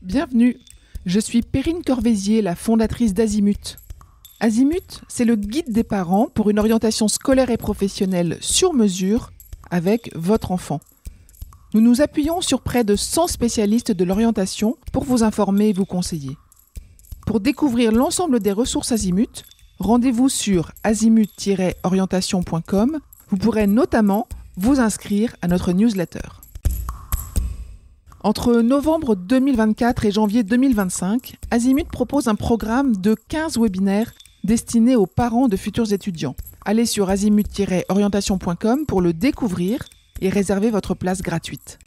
Bienvenue, je suis Perrine Corvézier, la fondatrice d'Azimut. Azimut, c'est le guide des parents pour une orientation scolaire et professionnelle sur mesure avec votre enfant. Nous nous appuyons sur près de 100 spécialistes de l'orientation pour vous informer et vous conseiller. Pour découvrir l'ensemble des ressources Azimut, rendez-vous sur azimut-orientation.com. Vous pourrez notamment vous inscrire à notre newsletter. Entre novembre 2024 et janvier 2025, Azimut propose un programme de 15 webinaires destinés aux parents de futurs étudiants. Allez sur azimut-orientation.com pour le découvrir et réserver votre place gratuite.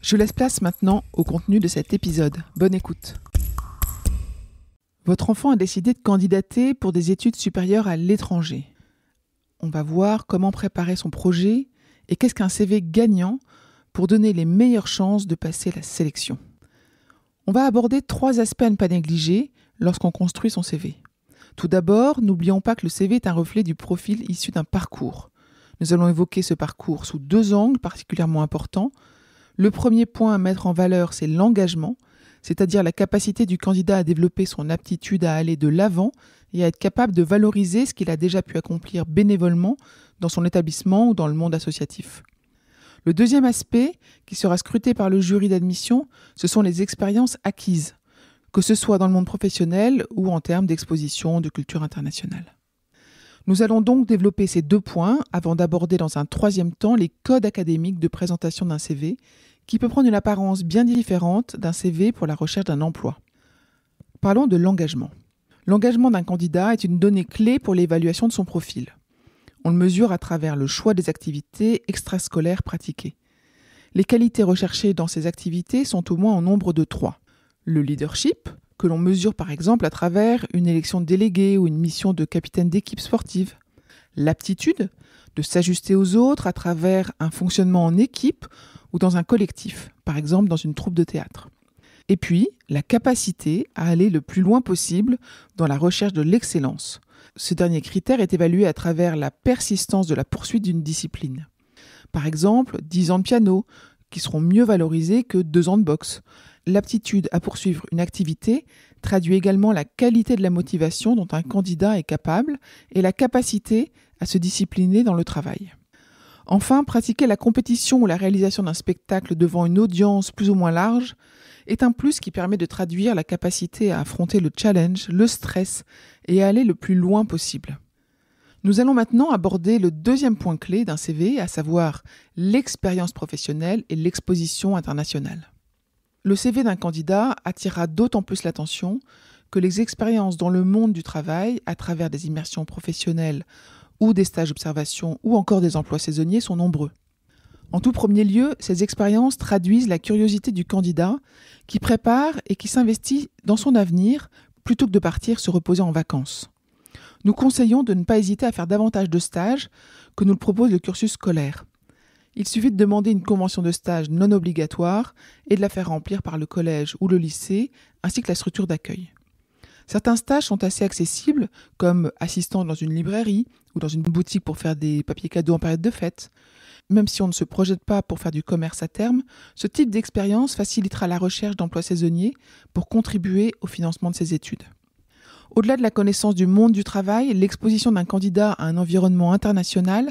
Je laisse place maintenant au contenu de cet épisode. Bonne écoute. Votre enfant a décidé de candidater pour des études supérieures à l'étranger. On va voir comment préparer son projet et qu'est-ce qu'un CV gagnant pour donner les meilleures chances de passer la sélection. On va aborder 3 aspects à ne pas négliger lorsqu'on construit son CV. Tout d'abord, n'oublions pas que le CV est un reflet du profil issu d'un parcours. Nous allons évoquer ce parcours sous 2 angles particulièrement importants. Le premier point à mettre en valeur, c'est l'engagement, c'est-à-dire la capacité du candidat à développer son aptitude à aller de l'avant et à être capable de valoriser ce qu'il a déjà pu accomplir bénévolement dans son établissement ou dans le monde associatif. Le deuxième aspect, qui sera scruté par le jury d'admission, ce sont les expériences acquises, que ce soit dans le monde professionnel ou en termes d'exposition de culture internationale. Nous allons donc développer ces 2 points avant d'aborder dans un 3e temps les codes académiques de présentation d'un CV, qui peut prendre une apparence bien différente d'un CV pour la recherche d'un emploi. Parlons de l'engagement. L'engagement d'un candidat est une donnée clé pour l'évaluation de son profil. On le mesure à travers le choix des activités extrascolaires pratiquées. Les qualités recherchées dans ces activités sont au moins en nombre de 3. Le leadership, que l'on mesure par exemple à travers une élection de délégué ou une mission de capitaine d'équipe sportive. L'aptitude, de s'ajuster aux autres à travers un fonctionnement en équipe ou dans un collectif, par exemple dans une troupe de théâtre. Et puis, la capacité à aller le plus loin possible dans la recherche de l'excellence. Ce dernier critère est évalué à travers la persistance de la poursuite d'une discipline. Par exemple, 10 ans de piano, qui seront mieux valorisés que 2 ans de boxe. L'aptitude à poursuivre une activité traduit également la qualité de la motivation dont un candidat est capable et la capacité à se discipliner dans le travail. Enfin, pratiquer la compétition ou la réalisation d'un spectacle devant une audience plus ou moins large est un plus qui permet de traduire la capacité à affronter le challenge, le stress et à aller le plus loin possible. Nous allons maintenant aborder le 2e point clé d'un CV, à savoir l'expérience professionnelle et l'exposition internationale. Le CV d'un candidat attirera d'autant plus l'attention que les expériences dans le monde du travail, à travers des immersions professionnelles ou des stages d'observation ou encore des emplois saisonniers sont nombreux. En tout premier lieu, ces expériences traduisent la curiosité du candidat qui prépare et qui s'investit dans son avenir plutôt que de partir se reposer en vacances. Nous conseillons de ne pas hésiter à faire davantage de stages que nous le propose le cursus scolaire. Il suffit de demander une convention de stage non obligatoire et de la faire remplir par le collège ou le lycée ainsi que la structure d'accueil. Certains stages sont assez accessibles, comme assistant dans une librairie ou dans une boutique pour faire des papiers cadeaux en période de fête. Même si on ne se projette pas pour faire du commerce à terme, ce type d'expérience facilitera la recherche d'emplois saisonniers pour contribuer au financement de ses études. Au-delà de la connaissance du monde du travail, l'exposition d'un candidat à un environnement international,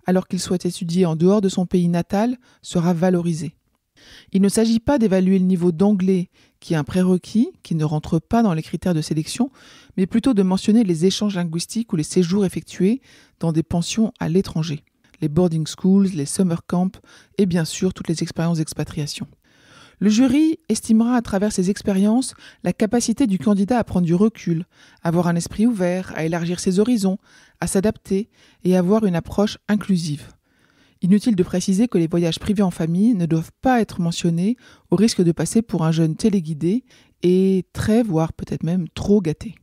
alors qu'il souhaite étudier en dehors de son pays natal, sera valorisée. Il ne s'agit pas d'évaluer le niveau d'anglais, qui est un prérequis, qui ne rentre pas dans les critères de sélection, mais plutôt de mentionner les échanges linguistiques ou les séjours effectués dans des pensions à l'étranger, les boarding schools, les summer camps et bien sûr toutes les expériences d'expatriation. Le jury estimera à travers ces expériences la capacité du candidat à prendre du recul, à avoir un esprit ouvert, à élargir ses horizons, à s'adapter et à avoir une approche inclusive. Inutile de préciser que les voyages privés en famille ne doivent pas être mentionnés au risque de passer pour un jeune téléguidé et très, voire peut-être même trop gâté.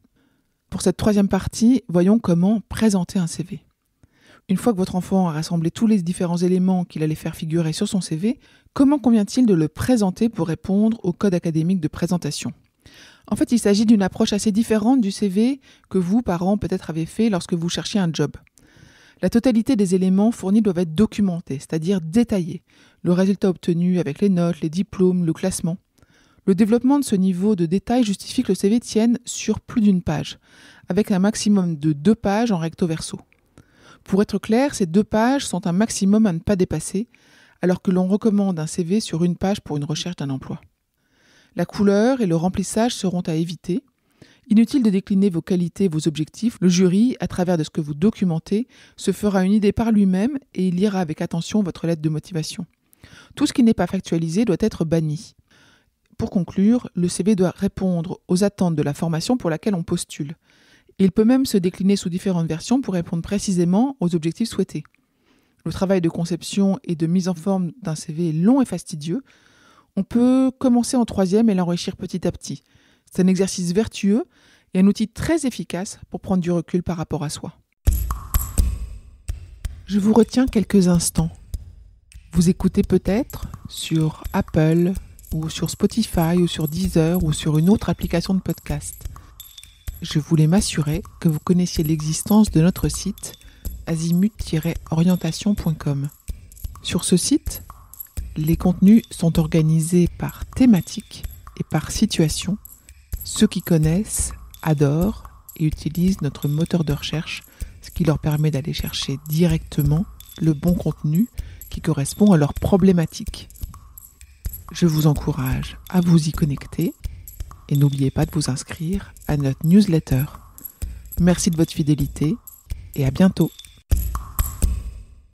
Pour cette 3e partie, voyons comment présenter un CV. Une fois que votre enfant a rassemblé tous les différents éléments qu'il allait faire figurer sur son CV, comment convient-il de le présenter pour répondre au code académique de présentation ? En fait, il s'agit d'une approche assez différente du CV que vous, parents, peut-être avez fait lorsque vous cherchiez un job. La totalité des éléments fournis doivent être documentés, c'est-à-dire détaillés. Le résultat obtenu avec les notes, les diplômes, le classement. Le développement de ce niveau de détail justifie que le CV tienne sur plus d'une page, avec un maximum de 2 pages en recto verso. Pour être clair, ces 2 pages sont un maximum à ne pas dépasser, alors que l'on recommande un CV sur 1 page pour une recherche d'un emploi. La couleur et le remplissage seront à éviter. Inutile de décliner vos qualités et vos objectifs. Le jury, à travers de ce que vous documentez, se fera une idée par lui-même et il lira avec attention votre lettre de motivation. Tout ce qui n'est pas factualisé doit être banni. Pour conclure, le CV doit répondre aux attentes de la formation pour laquelle on postule. Il peut même se décliner sous différentes versions pour répondre précisément aux objectifs souhaités. Le travail de conception et de mise en forme d'un CV est long et fastidieux. On peut commencer en 3e et l'enrichir petit à petit. C'est un exercice vertueux et un outil très efficace pour prendre du recul par rapport à soi. Je vous retiens quelques instants. Vous écoutez peut-être sur Apple ou sur Spotify ou sur Deezer ou sur une autre application de podcast. Je voulais m'assurer que vous connaissiez l'existence de notre site azimut-orientation.com. Sur ce site, les contenus sont organisés par thématique et par situation. Ceux qui connaissent adorent et utilisent notre moteur de recherche, ce qui leur permet d'aller chercher directement le bon contenu qui correspond à leur problématique. Je vous encourage à vous y connecter et n'oubliez pas de vous inscrire à notre newsletter. Merci de votre fidélité et à bientôt.